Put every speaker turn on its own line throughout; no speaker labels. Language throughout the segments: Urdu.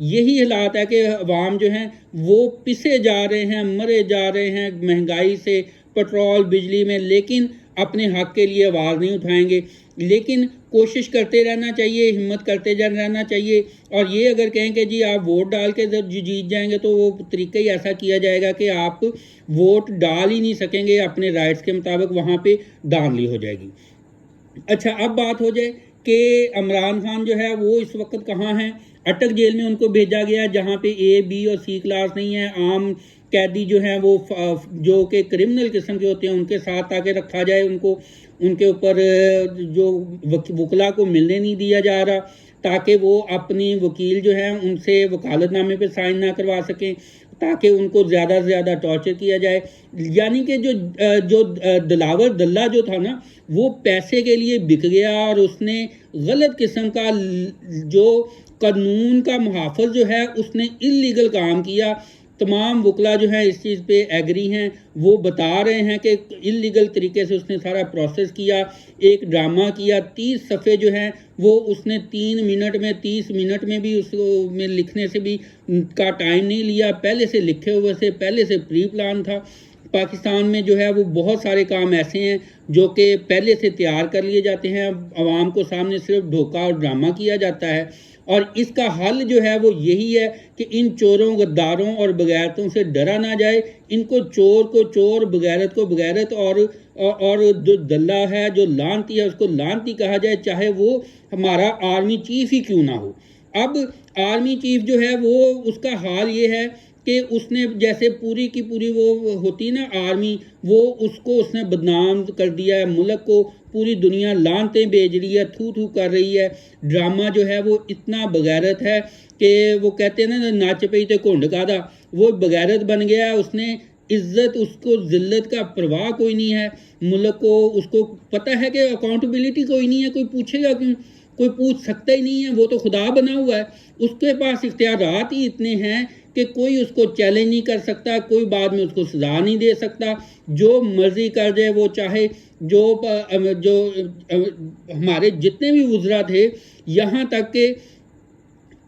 یہی حالات ہے کہ عوام جو ہیں وہ پسے جا رہے ہیں، مرے جا رہے ہیں مہنگائی سے، پٹرول بجلی میں، لیکن اپنے حق کے لیے آواز نہیں اٹھائیں گے۔ لیکن کوشش کرتے رہنا چاہیے، ہمت کرتے رہنا چاہیے، اور یہ اگر کہیں کہ جی آپ ووٹ ڈال کے جب جیت جائیں گے تو وہ طریقہ ہی ایسا کیا جائے گا کہ آپ ووٹ ڈال ہی نہیں سکیں گے اپنے رائٹس کے مطابق، وہاں پہ دھاندلی ہو جائے گی۔ اچھا، اب بات ہو جائے کہ عمران خان جو ہے وہ اس وقت کہاں ہیں؟ اٹک جیل میں ان کو بھیجا گیا، جہاں پہ اے بی اور سی کلاس نہیں ہے، عام قیدی جو ہیں وہ جو کہ کرمنل قسم کے ہوتے ہیں ان کے ساتھ تاکہ رکھا جائے ان کو، ان کے اوپر جو وکلا کو ملنے نہیں دیا جا رہا تاکہ وہ اپنی وکیل جو ہیں ان سے وکالت نامے پہ سائن نہ کروا سکیں، تاکہ ان کو زیادہ سے زیادہ ٹارچر کیا جائے۔ یعنی کہ جو دلاور دلہ جو تھا نا وہ پیسے کے لیے بک گیا، اور اس نے غلط قسم کا جو قانون کا محافظ جو ہے اس نے اللیگل کام کیا۔ تمام وکلا جو ہیں اس چیز پہ ایگری ہیں، وہ بتا رہے ہیں کہ اللیگل طریقے سے اس نے سارا پروسیس کیا، ایک ڈرامہ کیا، 30 صفحے جو ہیں وہ اس نے 3 منٹ میں 30 منٹ میں بھی اس میں لکھنے سے بھی کا ٹائم نہیں لیا، پہلے سے لکھے ہوئے سے، پہلے سے پری پلان تھا۔ پاکستان میں جو ہے وہ بہت سارے کام ایسے ہیں جو کہ پہلے سے تیار کر لیے جاتے ہیں، عوام کو سامنے صرف دھوکہ اور ڈرامہ کیا جاتا ہے، اور اس کا حل جو ہے وہ یہی ہے کہ ان چوروں، غداروں اور بغیرتوں سے ڈرا نہ جائے، ان کو چور کو چور، بغیرت کو بغیرت، اور جو دلہ ہے، جو لانتی ہے، اس کو لانتی کہا جائے، چاہے وہ ہمارا آرمی چیف ہی کیوں نہ ہو۔ اب آرمی چیف جو ہے وہ اس کا حال یہ ہے کہ اس نے جیسے پوری کی پوری وہ ہوتی نا آرمی، وہ اس کو اس نے بدنام کر دیا ہے، ملک کو پوری دنیا لانتیں بھیج رہی ہے، تھو تھو کر رہی ہے۔ ڈرامہ جو ہے وہ اتنا بغیرت ہے کہ وہ کہتے ہیں نا ناچ پئی تے کھنڈ کادا، وہ بغیرت بن گیا ہے۔ اس نے عزت، اس کو ذلت کا پرواہ کوئی نہیں ہے، ملک کو اس کو پتہ ہے کہ اکاؤنٹیبلٹی کوئی نہیں ہے، کوئی پوچھے گا کیوں؟ کوئی پوچھ سکتا ہی نہیں ہے، وہ تو خدا بنا ہوا ہے، اس کے پاس اختیارات ہی اتنے ہیں کہ کوئی اس کو چیلنج نہیں کر سکتا، کوئی بعد میں اس کو سزا نہیں دے سکتا، جو مرضی کر جائے وہ چاہے۔ جو ہمارے جتنے بھی وزراء تھے، یہاں تک کہ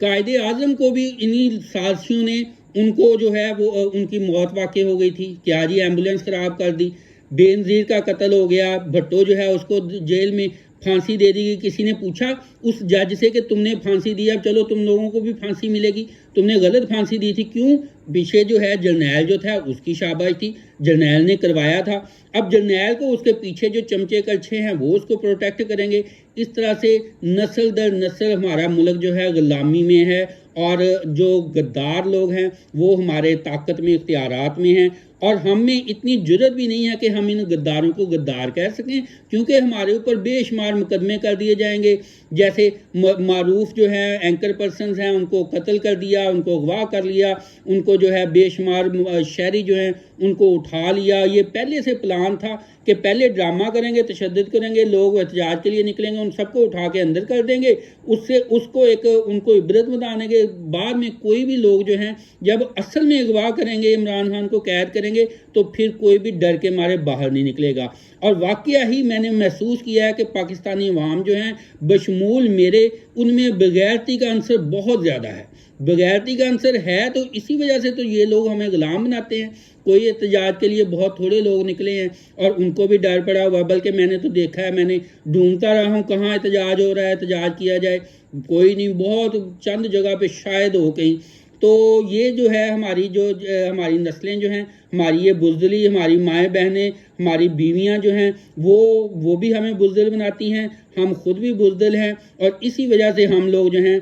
قائد اعظم کو بھی انہی سازشوں نے ان کو جو ہے وہ ان کی موت واقع ہو گئی تھی، کیا جی ایمبولینس خراب کر دی، بے نظیر کا قتل ہو گیا، بھٹو جو ہے اس کو جیل میں پھانسی دے دی گئی۔ کسی نے پوچھا اس جج سے کہ تم نے پھانسی دی، اب چلو تم لوگوں کو بھی پھانسی ملے گی، تم نے غلط پھانسی دی تھی، کیوں؟ پیچھے جو ہے جرنیل جو تھا اس کی شاباش تھی، جرنیل نے کروایا تھا، اب جرنیل کو اس کے پیچھے جو چمچے کلچھے ہیں وہ اس کو پروٹیکٹ کریں گے۔ اس طرح سے نسل در نسل ہمارا ملک جو ہے غلامی میں ہے، اور جو غدار لوگ ہیں وہ ہمارے طاقت میں، اختیارات میں ہیں، اور ہم میں اتنی جرت بھی نہیں ہے کہ ہم ان غداروں کو غدار کہہ سکیں، کیونکہ ہمارے اوپر بے شمار مقدمے کر دیے جائیں گے۔ جیسے معروف جو ہے اینکر پرسنز ہیں ان کو قتل کر دیا، ان کو اغوا کر لیا، ان کو جو ہے بے شمار شہری جو ہیں ان کو اٹھا لیا۔ یہ پہلے سے پلان تھا کہ پہلے ڈرامہ کریں گے، تشدد کریں گے، لوگ احتجاج کے لیے نکلیں گے، ان سب کو اٹھا کے اندر کر دیں گے، اس کو ایک ان کو عبرت بتانے کے بعد میں کوئی بھی لوگ جو ہیں جب اصل میں اغوا کریں گے، عمران خان کو قید کریں گے، تو پھر کوئی بھی ڈر کے مارے باہر نہیں نکلے گا۔ اور واقعہ ہی میں نے محسوس کیا ہے کہ پاکستانی عوام جو ہیں بشمول میرے، ان میں بغیرتی کا عنصر بہت زیادہ ہے۔ بغیرتی کا عنصر ہے تو اسی وجہ سے تو یہ لوگ ہمیں غلام بناتے ہیں۔ کوئی احتجاج کے لیے بہت تھوڑے لوگ نکلے ہیں اور ان کو بھی ڈر پڑا ہوا، بلکہ میں نے تو دیکھا ہے، میں نے ڈھونڈتا رہا ہوں کہاں احتجاج ہو رہا ہے، احتجاج کیا جائے، کوئی نہیں، بہت چند جگہ پہ شاید ہو کہیں۔ تو یہ جو ہے ہماری نسلیں جو ہیں، ہماری یہ بزدلی، ہماری مائیں بہنیں، ہماری بیویاں جو ہیں وہ بھی ہمیں بزدل بناتی ہیں، ہم خود بھی بزدل ہیں، اور اسی وجہ سے ہم لوگ جو ہیں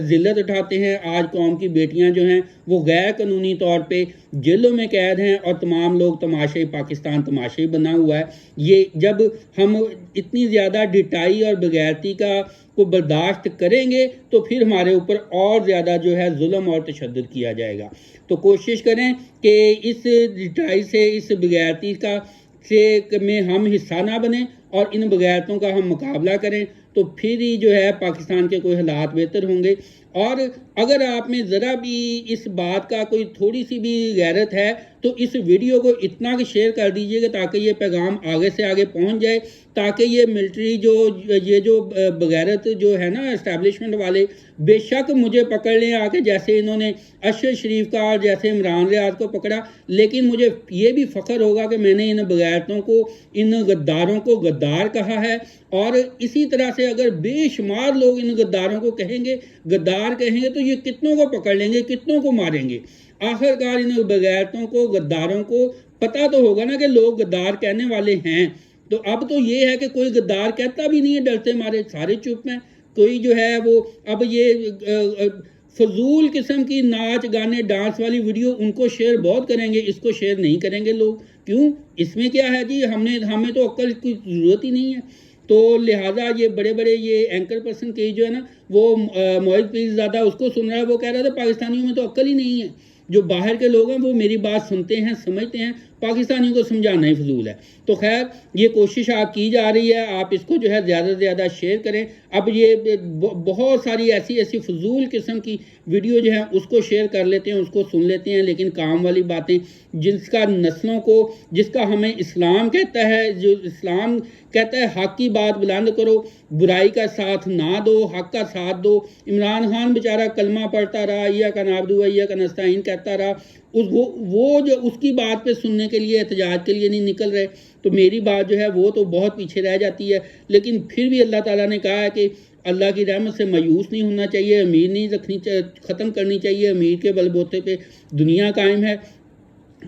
ذلت اٹھاتے ہیں۔ آج قوم کی بیٹیاں جو ہیں وہ غیر قانونی طور پہ جیلوں میں قید ہیں، اور تمام لوگ تماشائی، پاکستان تماشائی بنا ہوا ہے۔ یہ جب ہم اتنی زیادہ ڈٹائی اور بغیرتی کو برداشت کریں گے تو پھر ہمارے اوپر اور زیادہ جو ہے ظلم اور تشدد کیا جائے گا۔ تو کوشش کریں کہ اس ڈٹائی سے، اس بغیرتی میں ہم حصہ نہ بنیں، اور ان بغیرتوں کا ہم مقابلہ کریں، تو پھر ہی جو ہے پاکستان کے کوئی حالات بہتر ہوں گے۔ اور اگر آپ میں ذرا بھی اس بات کا کوئی تھوڑی سی بھی غیرت ہے تو اس ویڈیو کو اتنا کہ شیئر کر دیجئے گا تاکہ یہ پیغام آگے سے آگے پہنچ جائے، تاکہ یہ ملٹری جو بغیرت جو ہے نا اسٹیبلشمنٹ والے، بے شک مجھے پکڑ لیں آ کے، جیسے انہوں نے اشرف شریف کا اور جیسے عمران ریاض کو پکڑا، لیکن مجھے یہ بھی فخر ہوگا کہ میں نے ان بغیرتوں کو، ان غداروں کو غدار کہا ہے، اور اسی طرح سے اگر بے شمار لوگ ان غداروں کو کہیں گے، غدار کہیں گے، تو یہ کتنوں کو پکڑ لیں گے، کتنوں کو ماریں گے۔ آخرکار ان بغیرتوں کو، غداروں کو پتہ تو ہوگا نا کہ لوگ غدار کہنے والے ہیں، تو اب تو یہ ہے کہ کوئی غدار کہتا بھی نہیں ہے، ڈرتے مارے سارے چپ ہیں۔ کوئی جو ہے وہ اب یہ فضول قسم کی ناچ گانے ڈانس والی ویڈیو ان کو شیئر بہت کریں گے، اس کو شیئر نہیں کریں گے لوگ، کیوں؟ اس میں کیا ہے جی، ہمیں تو عقل کی ضرورت ہی نہیں ہے۔ تو لہٰذا یہ بڑے بڑے یہ اینکر پرسن کی جو ہے نا، وہ معید پیر زادہ اس کو سن رہا ہے، وہ کہہ رہا تھا پاکستانیوں میں تو عقل ہی نہیں ہے۔ جو باہر کے لوگ ہیں وہ میری بات سنتے ہیں، سمجھتے ہیں، پاکستانیوں کو سمجھانا ہی فضول ہے۔ تو خیر یہ کوشش آپ کی جا رہی ہے، آپ اس کو جو ہے زیادہ سے زیادہ شیئر کریں۔ اب یہ بہت ساری ایسی فضول قسم کی ویڈیو جو ہیں اس کو شیئر کر لیتے ہیں، اس کو سن لیتے ہیں، لیکن کام والی باتیں جس کا نسلوں کو، جس کا ہمیں اسلام کہتا ہے، جو اسلام کہتا ہے حق کی بات بلند کرو، برائی کا ساتھ نہ دو، حق کا ساتھ دو۔ عمران خان بیچارہ کلمہ پڑھتا رہا، ایاک نعبد و ایاک نستعین کہتا رہا، وہ جو اس کی بات پہ سننے کے لیے، احتجاج کے لیے نہیں نکل رہے، تو میری بات جو ہے وہ تو بہت پیچھے رہ جاتی ہے۔ لیکن پھر بھی اللہ تعالیٰ نے کہا ہے کہ اللہ کی رحمت سے مایوس نہیں ہونا چاہیے، امید نہیں رکھنی، ختم کرنی چاہیے، امید کے بل بوتے پہ دنیا قائم ہے۔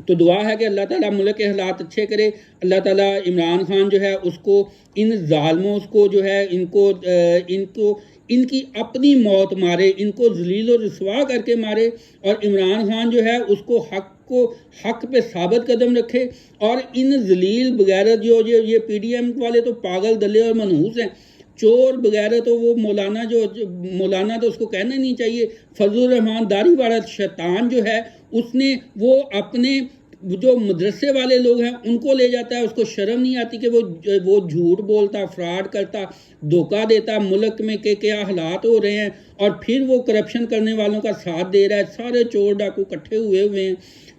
تو دعا ہے کہ اللہ تعالیٰ ملک کے حالات اچھے کرے، اللہ تعالیٰ عمران خان جو ہے اس کو، ان ظالموں کو جو ہے ان کی اپنی موت مارے، ان کو ذلیل و رسوا کر کے مارے، اور عمران خان جو ہے اس کو حق پہ ثابت قدم رکھے، اور ان ذلیل بغیرت جو یہ پی ڈی ایم والے تو پاگل دلے اور منحوس ہیں، چور بغیرت، تو وہ مولانا تو اس کو کہنا نہیں چاہیے، فضل الرحمان داڑھی والا شیطان جو ہے، اس نے وہ اپنے جو مدرسے والے لوگ ہیں ان کو لے جاتا ہے، اس کو شرم نہیں آتی کہ وہ جھوٹ بولتا، فراڈ کرتا، دھوکہ دیتا، ملک میں کہ کیا حالات ہو رہے ہیں، اور پھر وہ کرپشن کرنے والوں کا ساتھ دے رہا ہے، سارے چور ڈاکو اکٹھے ہوئے ہیں۔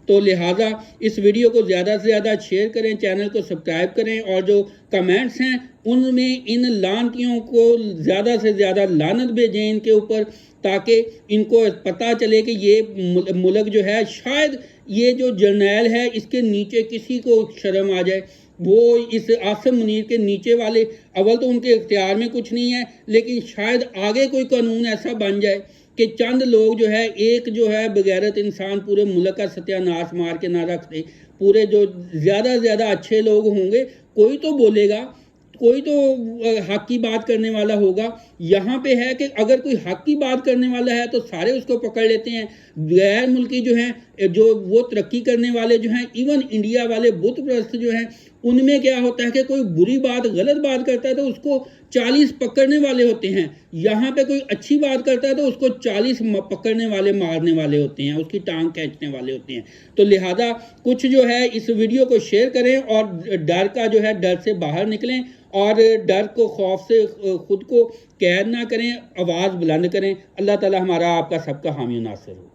تو لہٰذا اس ویڈیو کو زیادہ سے زیادہ شیئر کریں، چینل کو سبسکرائب کریں، اور جو کمنٹس ہیں ان میں ان لعنتیوں کو زیادہ سے زیادہ لعنت بھیجیں ان کے اوپر، تاکہ ان کو پتہ چلے کہ یہ ملک جو ہے، شاید یہ جو جرنیل ہے اس کے نیچے کسی کو شرم آ جائے، وہ اس عاصم منیر کے نیچے والے، اول تو ان کے اختیار میں کچھ نہیں ہے، لیکن شاید آگے کوئی قانون ایسا بن جائے کہ چند لوگ جو ہے، ایک جو ہے بغیرت انسان پورے ملک کا ستیہ ناش مار کے نہ رکھ دے، پورے جو زیادہ سے زیادہ اچھے لوگ ہوں گے، کوئی تو بولے گا، کوئی تو حق کی بات کرنے والا ہوگا۔ یہاں پہ ہے کہ اگر کوئی حق کی بات کرنے والا ہے تو سارے اس کو پکڑ لیتے ہیں، غیر ملکی جو ہیں، جو وہ ترقی کرنے والے جو ہیں، ایون انڈیا والے بت پرست جو ہیں، ان میں کیا ہوتا ہے کہ کوئی بری بات، غلط بات کرتا ہے تو اس کو 40 پکڑنے والے ہوتے ہیں، یہاں پہ کوئی اچھی بات کرتا ہے تو اس کو 40 پکڑنے والے، مارنے والے ہوتے ہیں، اس کی ٹانگ کھینچنے والے ہوتے ہیں۔ تو لہذا کچھ جو ہے اس ویڈیو کو شیئر کریں، اور ڈر کا جو ہے، ڈر سے باہر نکلیں، اور ڈر کو، خوف سے خود کو قید نہ کریں، آواز بلند کریں۔ اللہ تعالی ہمارا آپ کا سب کا حامی و ناصر ہو۔